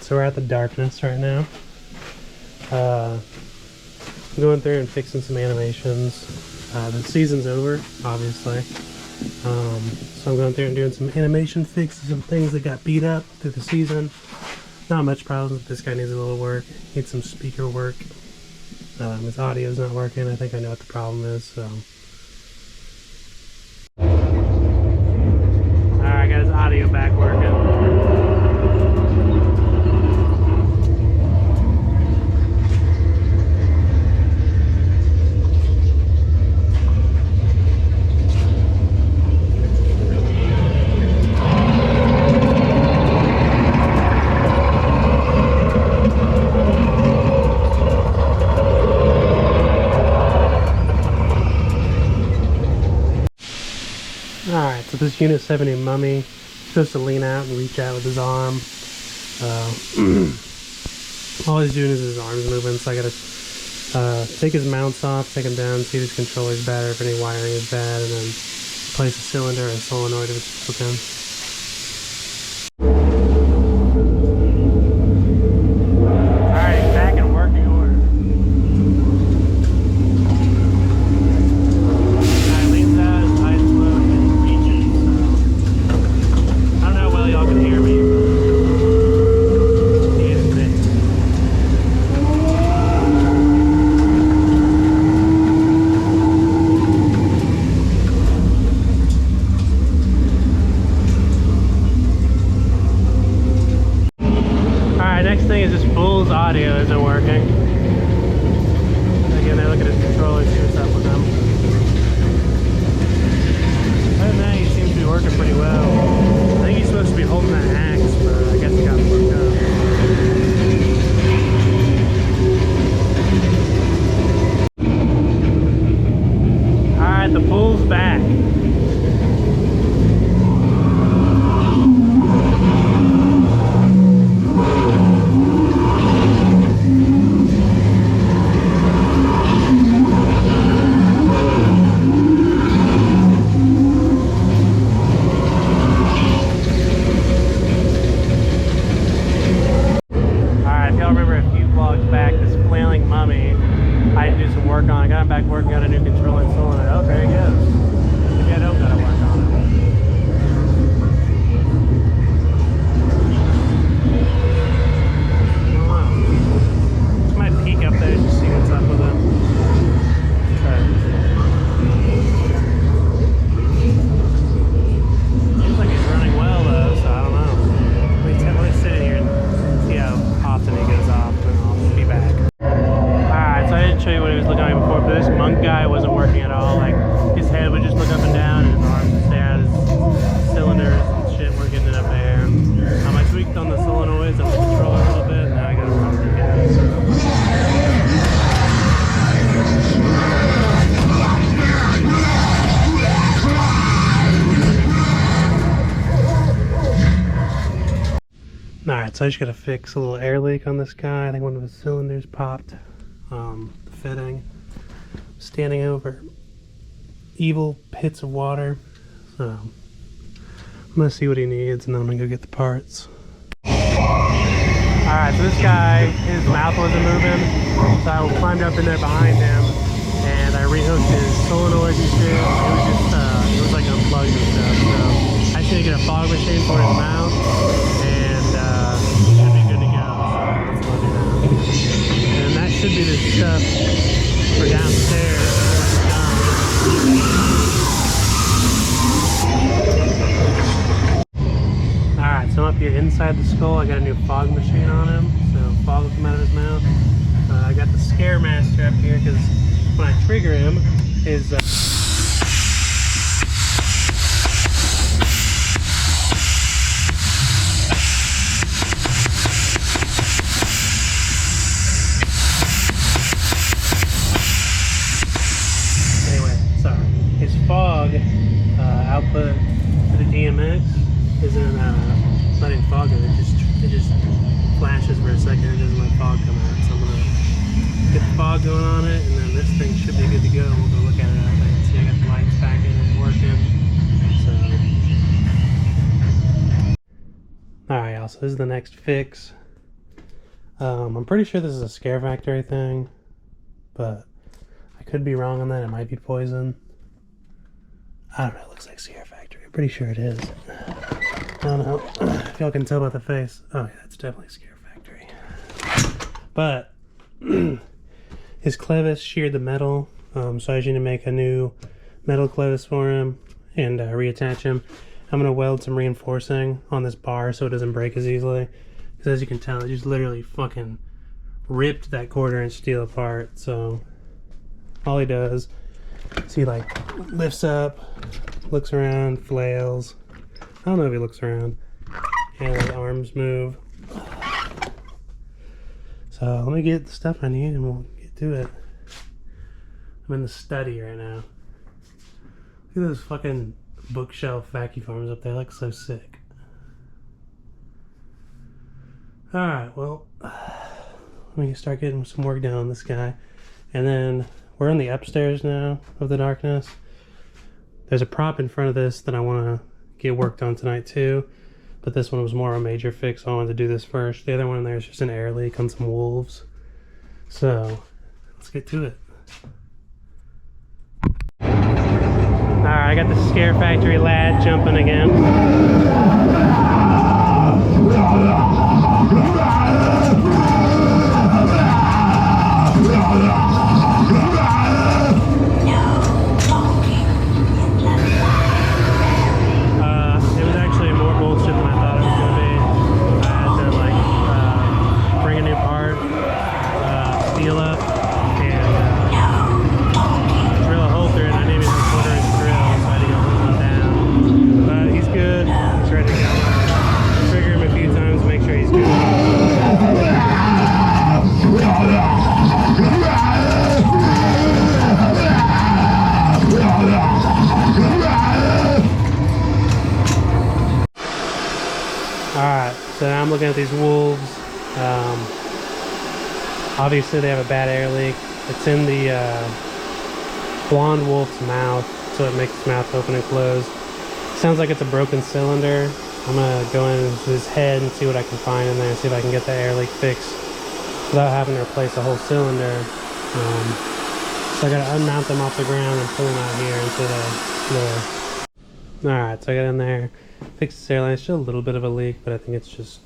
so we're at the darkness right now. I'm going through and fixing some animations. The season's over, obviously. So I'm going through and doing some animation fixes, some things that got beat up through the season. Not much problems. This guy needs a little work. Needs some speaker work. His audio's not working. I think I know what the problem is, so. Alright, I got his audio back working. Alright, so this Unit 70 Mummy is supposed to lean out and reach out with his arm. All he's doing is his arm's moving, so I gotta take his mounts off, take him down, see if his controller's bad or if any wiring is bad, and then replace the cylinder and solenoid if it's broken. Next thing is this fool's audio isn't working. Again, I look at his controller, see what's up with him. Other than that, he seems to be working pretty well. I think he's supposed to be holding that axe, but I guess he got fucked up. Alright, the fool's back. Back this Flailing Mummy I had to do some work on. I got him back working on a new controller and solenoid. Oh, there he goes. Maybe I don't gotta work on it. Oh, wow. I might peek up there just see what's up with him. Seems like he's running well though, so I don't know. Let me sit in here and see how often he goes off. Alright, so I didn't show you what he was looking at before, but this monk guy wasn't working at all. Like, his head would just look up and down, and his arms would stay out, his cylinders and shit weren't getting enough air. I tweaked on the solenoids and the controller a little bit, and now I got it running again. Alright, so I just gotta fix a little air leak on this guy. I think one of his cylinders popped. The fitting. Standing over evil pits of water. So I'm gonna see what he needs and then I'm gonna go get the parts. Alright, so this guy, his mouth wasn't moving. So I climbed up in there behind him and I rehooked his solenoids and shit. It was like unplugged and stuff. So I just need to get a fog machine for his mouth. Should be the stuff for downstairs. Alright, so I'm up here inside the skull. I got a new fog machine on him, so fog will come out of his mouth. I got the Scaremaster up here because when I trigger him, his fog output to the DMX isn't letting fog in. It just flashes for a second. It doesn't let fog come out. So I'm gonna get the fog going on it, and then this thing should be good to go. We'll go look at it out there and see. I got the lights back in it working. So, all right, y'all. So this is the next fix. I'm pretty sure this is a Scarefactory thing, but I could be wrong on that. It might be poison. I don't know. It looks like Scarefactory. I'm pretty sure it is. I don't know if y'all can tell by the face. Oh yeah, it's definitely Scarefactory. But his clevis sheared the metal, so I just need to make a new metal clevis for him and reattach him. I'm going to weld some reinforcing on this bar so it doesn't break as easily. Because as you can tell, it just literally fucking ripped that 1/4 inch steel apart. So all he does is he like lifts up, looks around, flails. I don't know if he looks around. And his arms move. So let me get the stuff I need and we'll get to it. I'm in the study right now. Look at those fucking bookshelf vacuum farms up there. They look so sick. Alright, well, let me start getting some work done on this guy. And then we're on the upstairs now of the darkness. There's a prop in front of this that I want to get worked on tonight too. But this one was more a major fix. So I wanted to do this first. The other one in there is just an air leak on some wolves. So let's get to it. Alright, I got the Scarefactory lad jumping again. It was actually more bullshit than I thought it was going to be. I had to like bring a new part, steel up, and drill a hole through it. I needed a 1/4 inch drill, so I had to go hold him down. But he's good. He's ready to go. Trigger him a few times to make sure he's good. Alright, so now I'm looking at these wolves. Obviously they have a bad air leak. It's in the blonde wolf's mouth, so it makes his mouth open and close. Sounds like it's a broken cylinder. I'm gonna go into his head and see what I can find in there and see if I can get the air leak fixed without having to replace a whole cylinder. So I gotta unmount them off the ground and pull them out here into the floor. Alright, so I got in there, fixed the airline. It's still a little bit of a leak, but I think it's just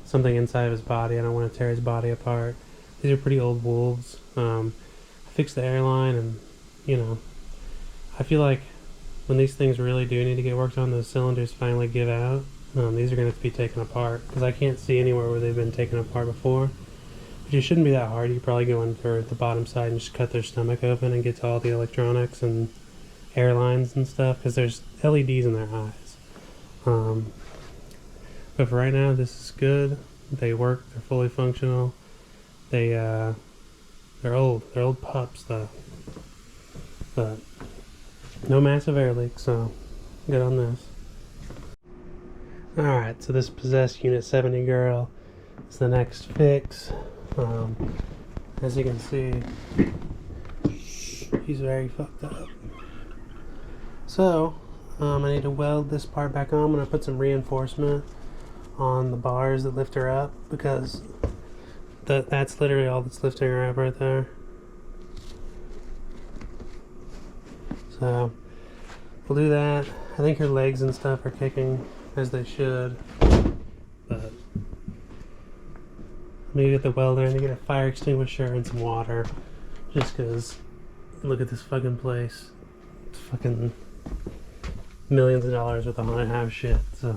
something inside of his body. I don't want to tear his body apart. These are pretty old wolves. I fixed the airline, and you know, I feel like when these things really do need to get worked on, those cylinders finally give out. These are going to have to be taken apart because I can't see anywhere where they've been taken apart before. But it shouldn't be that hard. You probably go in for the bottom side and just cut their stomach open and get to all the electronics and airlines and stuff, because there's LEDs in their eyes. But for right now, this is good. They work. They're fully functional. They're old. They're old pups though. But no massive air leak, so good on this. Alright, so this possessed Unit 70 girl is the next fix. As you can see, he's very fucked up. So, I need to weld this part back on. I'm going to put some reinforcement on the bars that lift her up, because that's literally all that's lifting her up right there. So, we'll do that. I think her legs and stuff are kicking as they should. But I'm going to get the welder and get a fire extinguisher and some water. Just because, look at this fucking place. It's fucking millions of dollars worth of haunted house shit. So,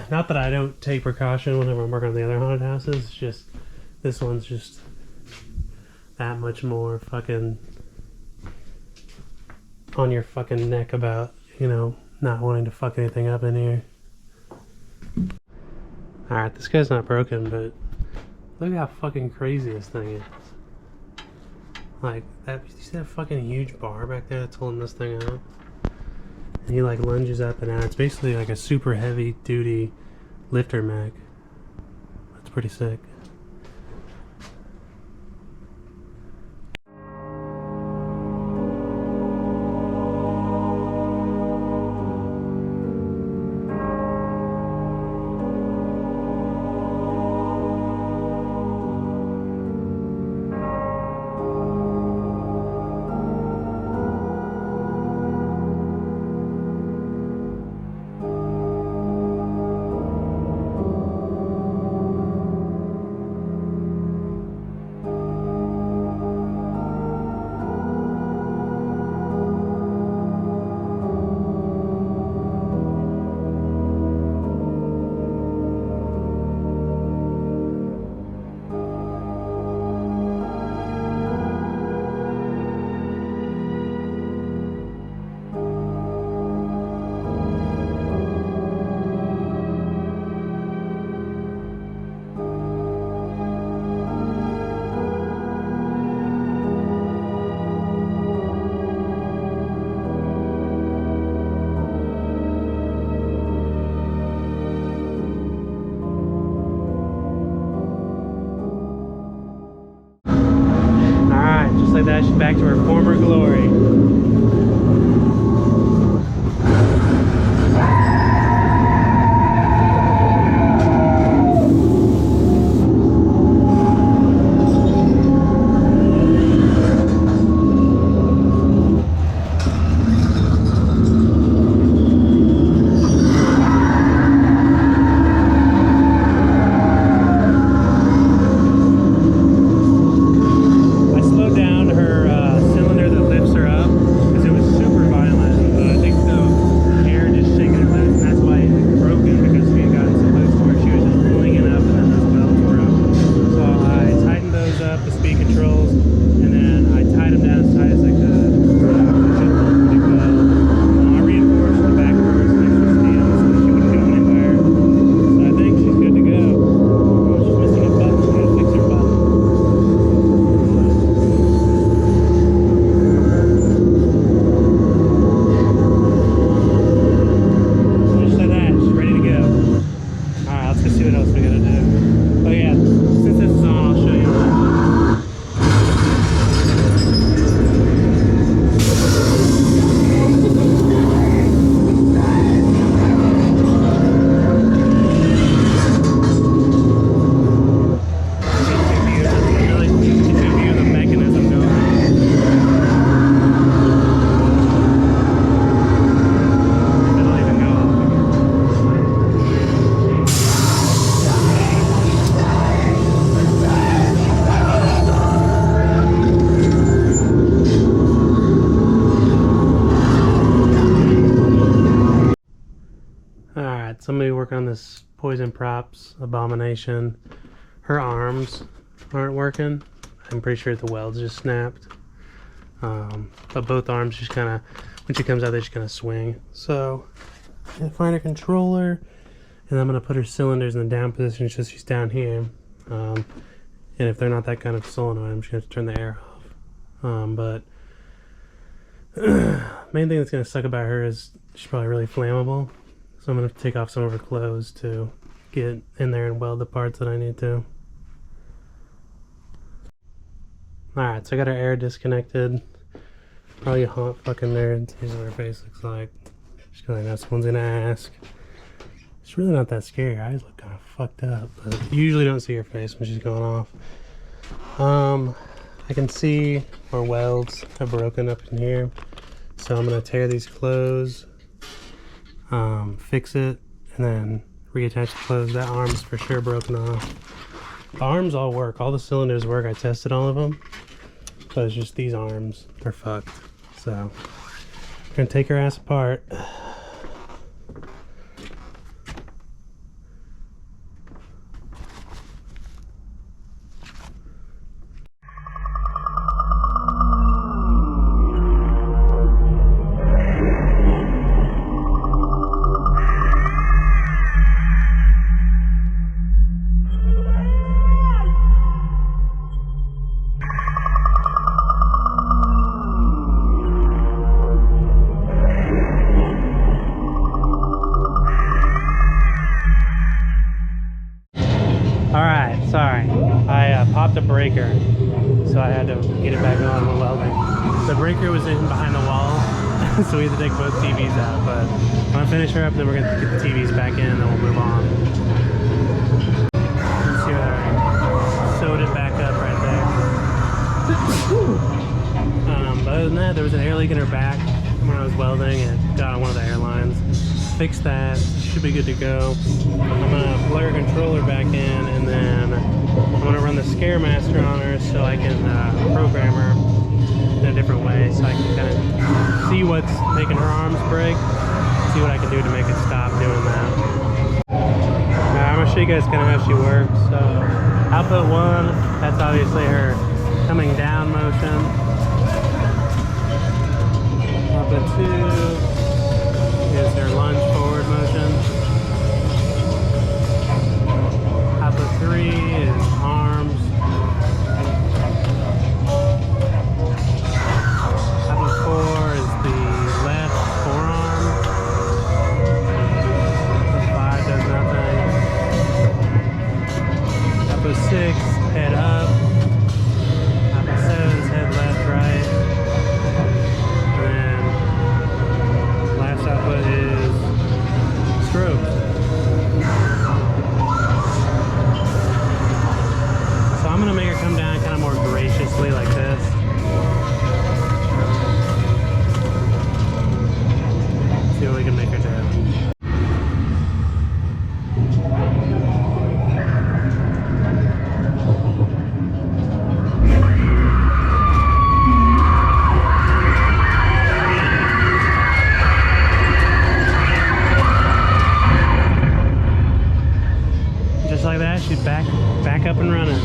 not that I don't take precaution whenever I'm working on the other haunted houses. It's just, this one's just that much more fucking on your fucking neck about, you know, not wanting to fuck anything up in here. Alright, this guy's not broken, but look how fucking crazy this thing is. Like, that, you see that fucking huge bar back there that's holding this thing up? And he like lunges up and out. It's basically like a super heavy duty lifter mech. That's pretty sick. back to her former glory. Somebody working on this poison props abomination. Her arms aren't working. I'm pretty sure the welds just snapped. But both arms just kind of, when she comes out, they just kind of swing. So I'm gonna find her controller, and I'm gonna put her cylinders in the down position so she's down here. And if they're not that kind of solenoid, I'm just gonna turn the air off. But main thing that's gonna suck about her is she's probably really flammable. So I'm going to take off some of her clothes to get in there and weld the parts that I need to. Alright, so I got her air disconnected. Probably a hot fucking nerd. Here's what her face looks like. Just because I know someone's going to ask. It's really not that scary. Her eyes look kind of fucked up. But you usually don't see her face when she's going off. I can see where welds have broken up in here. So I'm going to tear these clothes. Fix it, and then reattach the clothes. That arm's for sure broken off. The arms all work. All the cylinders work. I tested all of them. But it's just these arms are fucked. So, we're going to take her ass apart. Sorry, I popped a breaker, so I had to get it back on with welding. The breaker was in behind the wall, so we had to take both TVs out, but I'm going to finish her up, then we're going to get the TVs back in, and then we'll move on. Let's see what I sewed it back up right there. But other than that, there was an air leak in her back when I was welding, and got on one of the airlines. Fixed that, should be good to go. I'm gonna plug her controller back in, and then I'm gonna run the Scarefactory on her so I can program her in a different way, so I can kind of see what's making her arms break, see what I can do to make it stop doing that. I'm gonna show you guys kind of how she works. So output 1, that's obviously her coming down motion. Output 2 is their lunge forward motion. Output 3 is arms. Output 4 is the left forearm. Output 5 does nothing. Output 6, head up. Output 7 is head left, right. we can make her do. Just like that, she's back up and running.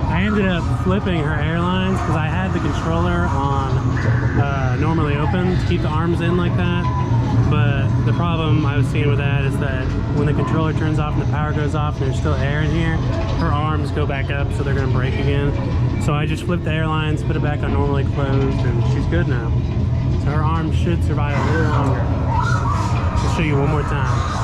I ended up flipping her airlines because I had the controller on normally open to keep the arms in like that, but the problem I was seeing with that is that when the controller turns off and the power goes off and there's still air in here, her arms go back up, so they're going to break again. So I just flipped the airlines, put it back on normally closed, and she's good now. So her arms should survive a little longer. I'll show you one more time.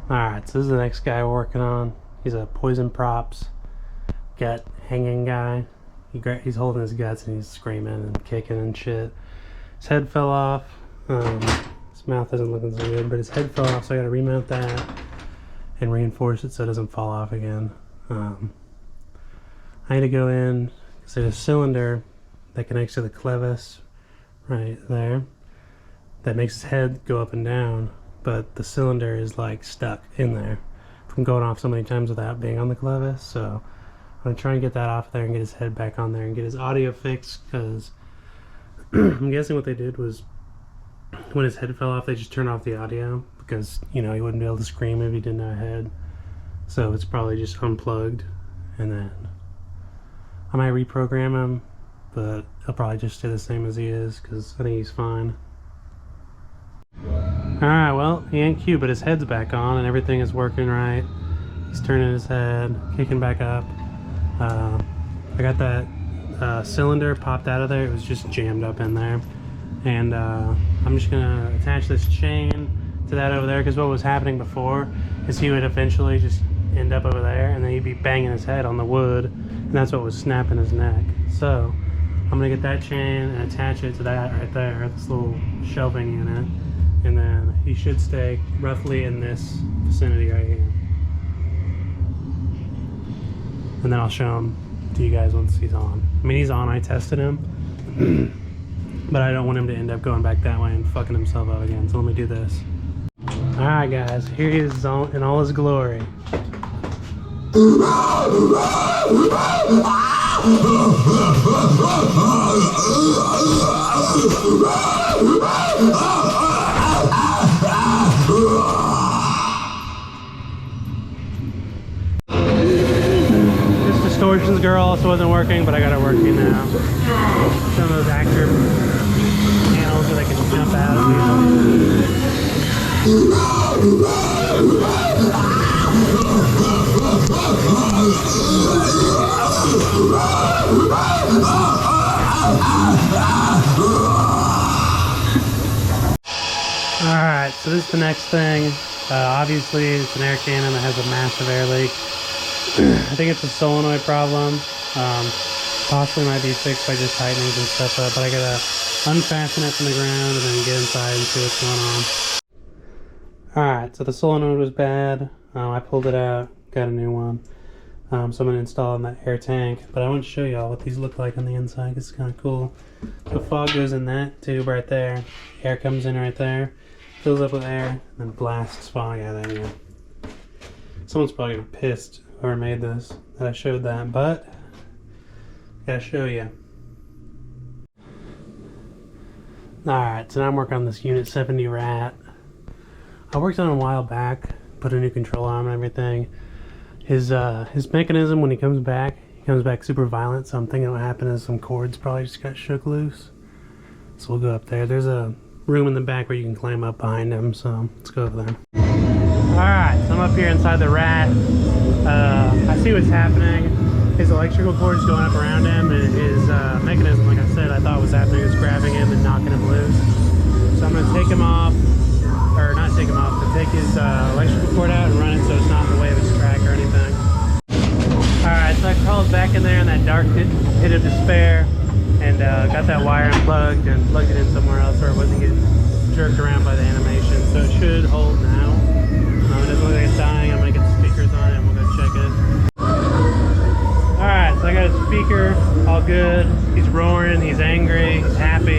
Alright, so this is the next guy we're working on. He's a poison props gut hanging guy. He's holding his guts and he's screaming and kicking and shit. His head fell off. His mouth isn't looking so good, but his head fell off, so I gotta remount that and reinforce it so it doesn't fall off again. I had to go in because there's a cylinder that connects to the clevis right there that makes his head go up and down, but the cylinder is like stuck in there from going off so many times without being on the clevis. So I'm gonna try and get that off there and get his head back on there and get his audio fixed, because I'm guessing what they did was when his head fell off they just turned off the audio because, you know, he wouldn't be able to scream if he didn't have a head. So it's probably just unplugged, and then I might reprogram him, but he'll probably just stay the same as he is because I think he's fine. Alright, well, he ain't cute, but his head's back on and everything is working right. He's turning his head, kicking back up. I got that cylinder popped out of there. It was just jammed up in there. And I'm just gonna attach this chain to that over there, because what was happening before is he would eventually just end up over there and then he'd be banging his head on the wood, and that's what was snapping his neck. So I'm gonna get that chain and attach it to that right there, this little shelving unit, and then he should stay roughly in this vicinity right here. And then I'll show him to you guys once he's on. I mean, he's on, I tested him, but I don't want him to end up going back that way and fucking himself up again, so let me do this. Alright guys, here he is in all his glory. This distortions girl also wasn't working, but I got it working now. Some of those actor panels where they can jump out of you. Alright, so this is the next thing. Obviously it's an air cannon that has a massive air leak. I think it's a solenoid problem. Possibly might be fixed by just tightening some stuff up, but I gotta unfasten it from the ground and then get inside and see what's going on. Alright, so the solenoid was bad. I pulled it out, got a new one. So I'm going to install in that air tank, but I want to show y'all what these look like on the inside. It's kind of cool. So fog goes in that tube right there. Air comes in right there, fills up with air, and then blasts fog out of here. Someone's probably going to be pissed whoever made this that I showed that, but I gotta show you. Alright, so now I'm working on this Unit 70 rat. I worked on it a while back, put a new controller on and everything. His mechanism, when he comes back super violent, so I'm thinking what happened is some cords probably just got shook loose. So we'll go up there. There's a room in the back where you can climb up behind him, so let's go over there. Alright, so I'm up here inside the rat. I see what's happening. His electrical cord's going up around him, and his mechanism, like I said, I thought was happening is grabbing him and knocking him loose. So I'm going to take him off, or not take him off, but take his electrical cord out and run it so it's not in the way of his track or anything. Alright, so in there in that dark pit of despair, and got that wire unplugged and plugged it in somewhere else so it wasn't getting jerked around by the animation. So it should hold now. It doesn't look like it's dying. I'm gonna get the speakers on it and we'll go check it. Alright, so I got a speaker, all good. He's roaring, he's angry, he's happy.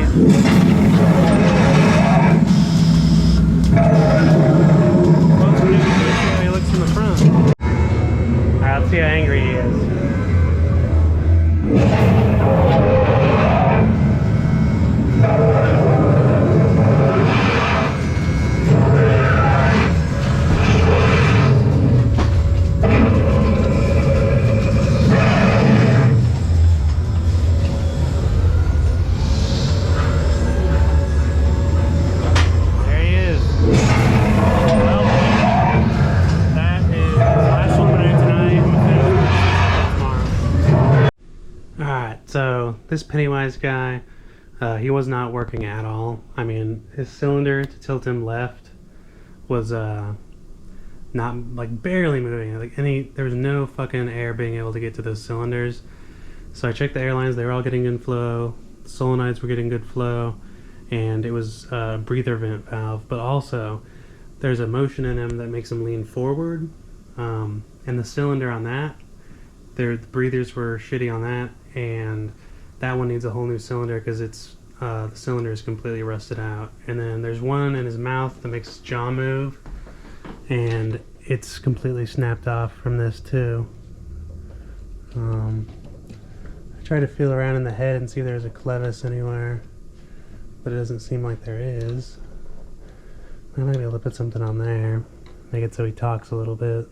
He looks from the front. Alright, let's see how angry he is. So this Pennywise guy, he was not working at all. I mean, his cylinder to tilt him left was not, like, barely moving. Like there was no fucking air being able to get to those cylinders. So I checked the air lines; they were all getting good flow. The solenoids were getting good flow, and it was a breather vent valve. But also, there's a motion in him that makes him lean forward, and the cylinder on that, the breathers were shitty on that. And that one needs a whole new cylinder because it's the cylinder is completely rusted out. And then there's one in his mouth that makes his jaw move, and it's completely snapped off from this too. I tried to feel around in the head and see if there's a clevis anywhere, but it doesn't seem like there is. I might be able to put something on there, make it so he talks a little bit.